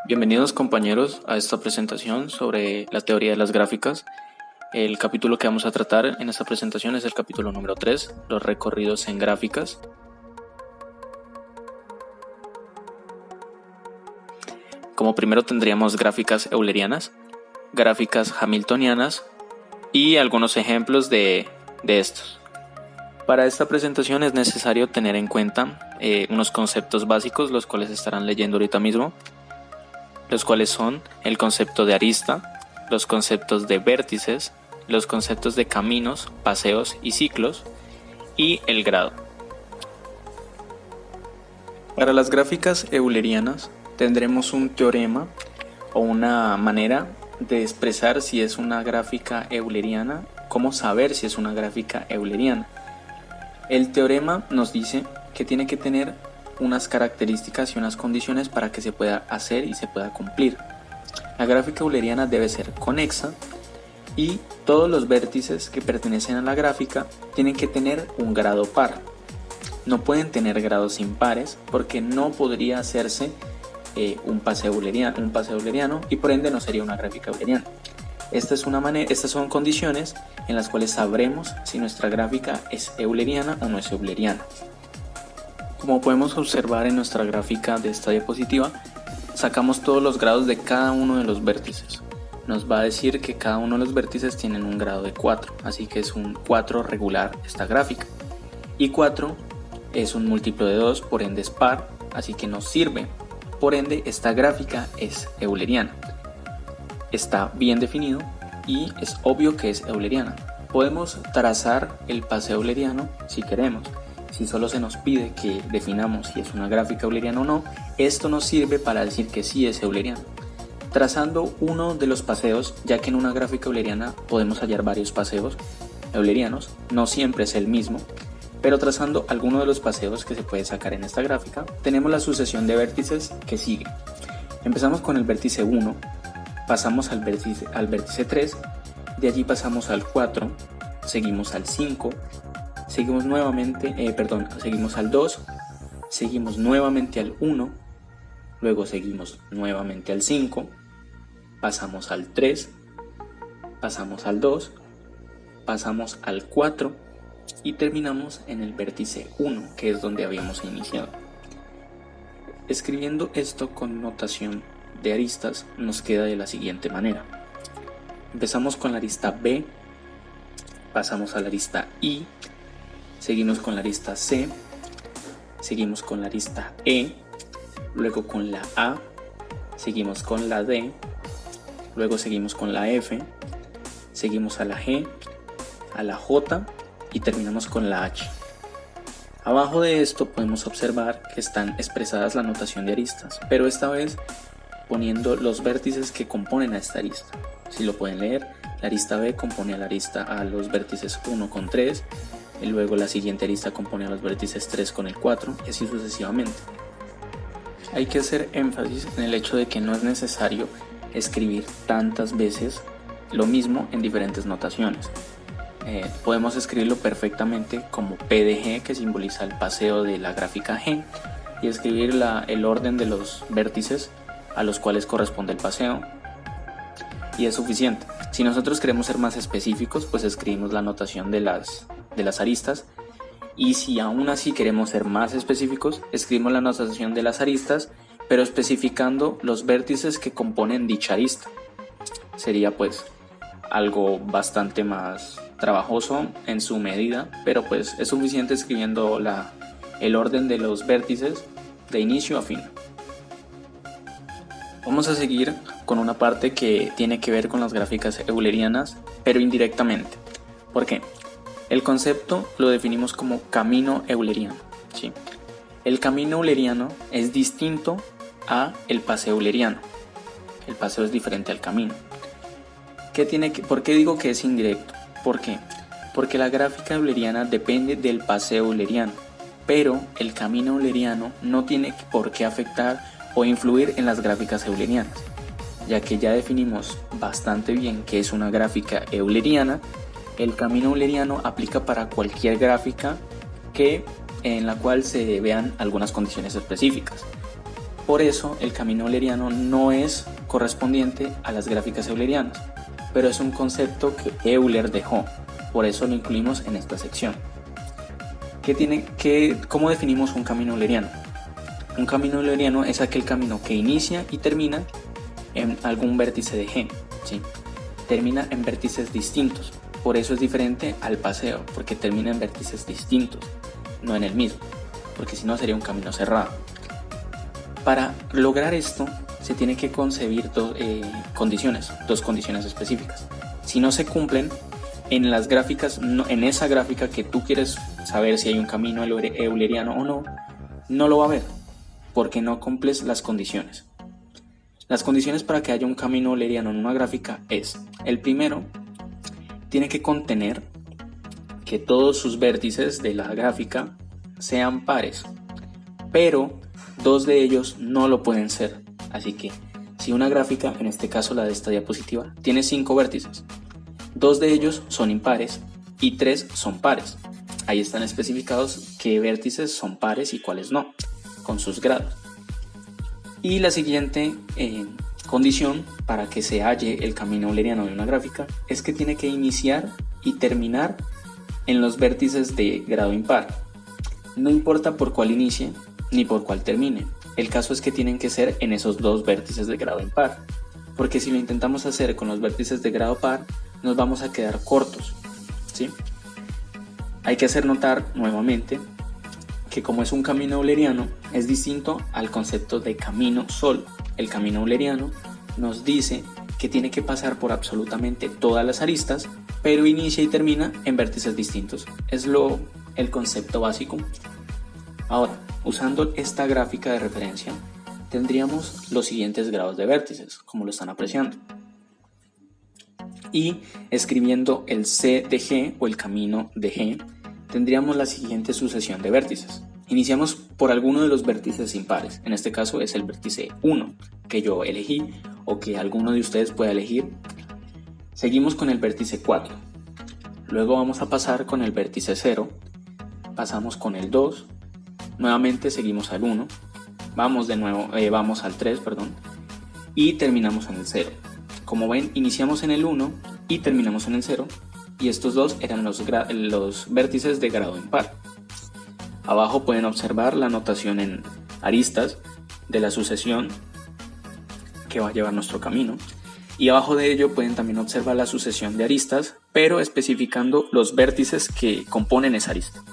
Bienvenidos compañeros a esta presentación sobre la teoría de las gráficas. El capítulo que vamos a tratar en esta presentación es el capítulo número 3, los recorridos en gráficas. Como primero tendríamos gráficas eulerianas, gráficas hamiltonianas y algunos ejemplos de estos. Para esta presentación es necesario tener en cuenta unos conceptos básicos, los cuales estarán leyendo ahorita mismo, los cuales son el concepto de arista, los conceptos de vértices, los conceptos de caminos, paseos y ciclos, y el grado. Para las gráficas eulerianas tendremos un teorema o una manera de expresar si es una gráfica euleriana, cómo saber si es una gráfica euleriana. El teorema nos dice que tiene que tener unas características y unas condiciones para que se pueda hacer y se pueda cumplir. La gráfica euleriana debe ser conexa y todos los vértices que pertenecen a la gráfica tienen que tener un grado par. No pueden tener grados impares porque no podría hacerse un paseo euleriano y por ende no sería una gráfica euleriana. Estas son condiciones en las cuales sabremos si nuestra gráfica es euleriana o no es euleriana. Como podemos observar en nuestra gráfica de esta diapositiva, sacamos todos los grados de cada uno de los vértices. Nos va a decir que cada uno de los vértices tienen un grado de 4, así que es un 4 regular esta gráfica. Y 4 es un múltiplo de 2, por ende es par, así que nos sirve. Por ende, esta gráfica es euleriana. Está bien definido y es obvio que es euleriana. Podemos trazar el paseo euleriano si queremos. Si solo se nos pide que definamos si es una gráfica euleriana o no, esto nos sirve para decir que sí es euleriana. Trazando uno de los paseos, ya que en una gráfica euleriana podemos hallar varios paseos eulerianos, no siempre es el mismo, pero trazando alguno de los paseos que se puede sacar en esta gráfica, tenemos la sucesión de vértices que sigue. Empezamos con el vértice 1, pasamos al vértice 3, de allí pasamos al 4, seguimos al 5, seguimos al 2, seguimos nuevamente al 1, luego seguimos nuevamente al 5, pasamos al 3, pasamos al 2, pasamos al 4 y terminamos en el vértice 1, que es donde habíamos iniciado. Escribiendo esto con notación de aristas nos queda de la siguiente manera. Empezamos con la arista B, pasamos a la arista I, seguimos con la arista C, seguimos con la arista E, luego con la A, seguimos con la D, luego seguimos con la F, seguimos a la G, a la J y terminamos con la H. Abajo de esto podemos observar que están expresadas la notación de aristas, pero esta vez poniendo los vértices que componen a esta arista. Si lo pueden leer, la arista B compone a los vértices 1 con 3, y luego la siguiente arista compone a los vértices 3 con el 4 y así sucesivamente. Hay que hacer énfasis en el hecho de que no es necesario escribir tantas veces lo mismo en diferentes notaciones. Podemos escribirlo perfectamente como P de G, que simboliza el paseo de la gráfica G, y escribir el orden de los vértices a los cuales corresponde el paseo, y es suficiente. Si nosotros queremos ser más específicos, pues escribimos la notación de las aristas, y si aún así queremos ser más específicos, escribimos la notación de las aristas, pero especificando los vértices que componen dicha arista. Sería pues algo bastante más trabajoso en su medida, pero pues es suficiente escribiendo el orden de los vértices de inicio a fin. Vamos a seguir con una parte que tiene que ver con las gráficas eulerianas, pero indirectamente. ¿Por qué? El concepto lo definimos como camino euleriano, ¿sí? El camino euleriano es distinto a el paseo euleriano. El paseo es diferente al camino. ¿Por qué digo que es indirecto? ¿Por qué? Porque la gráfica euleriana depende del paseo euleriano, pero el camino euleriano no tiene por qué afectar o influir en las gráficas eulerianas, ya que ya definimos bastante bien qué es una gráfica euleriana. El camino euleriano aplica para cualquier gráfica en la cual se vean algunas condiciones específicas. Por eso el camino euleriano no es correspondiente a las gráficas eulerianas, pero es un concepto que Euler dejó, por eso lo incluimos en esta sección. ¿Cómo definimos un camino euleriano? Un camino euleriano es aquel camino que inicia y termina en algún vértice de G, ¿sí? Termina en vértices distintos, por eso es diferente al paseo, porque termina en vértices distintos, no en el mismo, porque si no sería un camino cerrado. Para lograr esto se tiene que concebir dos condiciones específicas. Si no se cumplen en las gráficas, en esa gráfica que tú quieres saber si hay un camino euleriano o no, no lo va a haber, porque no cumples las condiciones. Las condiciones para que haya un camino euleriano en una gráfica es: el primero, tiene que contener que todos sus vértices de la gráfica sean pares, pero dos de ellos no lo pueden ser. Así que si una gráfica, en este caso la de esta diapositiva, tiene 5 vértices, 2 de ellos son impares y 3 son pares. Ahí están especificados qué vértices son pares y cuáles no, con sus grados. Y la siguiente condición para que se halle el camino euleriano de una gráfica es que tiene que iniciar y terminar en los vértices de grado impar. No importa por cuál inicie ni por cuál termine, el caso es que tienen que ser en esos 2 vértices de grado impar, porque si lo intentamos hacer con los vértices de grado par, nos vamos a quedar cortos, ¿sí? Hay que hacer notar nuevamente que como es un camino euleriano, es distinto al concepto de camino solo. El camino euleriano nos dice que tiene que pasar por absolutamente todas las aristas, pero inicia y termina en vértices distintos. Es el concepto básico. Ahora, usando esta gráfica de referencia, tendríamos los siguientes grados de vértices, como lo están apreciando. Y escribiendo el C de G o el camino de G, tendríamos la siguiente sucesión de vértices. Iniciamos por alguno de los vértices impares, en este caso es el vértice 1, que yo elegí o que alguno de ustedes pueda elegir. Seguimos con el vértice 4, luego vamos a pasar con el vértice 0, pasamos con el 2, nuevamente seguimos al 1, vamos al 3, y terminamos en el 0. Como ven, iniciamos en el 1 y terminamos en el 0, y estos dos eran los vértices de grado impar. Abajo pueden observar la notación en aristas de la sucesión que va a llevar nuestro camino, y abajo de ello pueden también observar la sucesión de aristas, pero especificando los vértices que componen esa arista.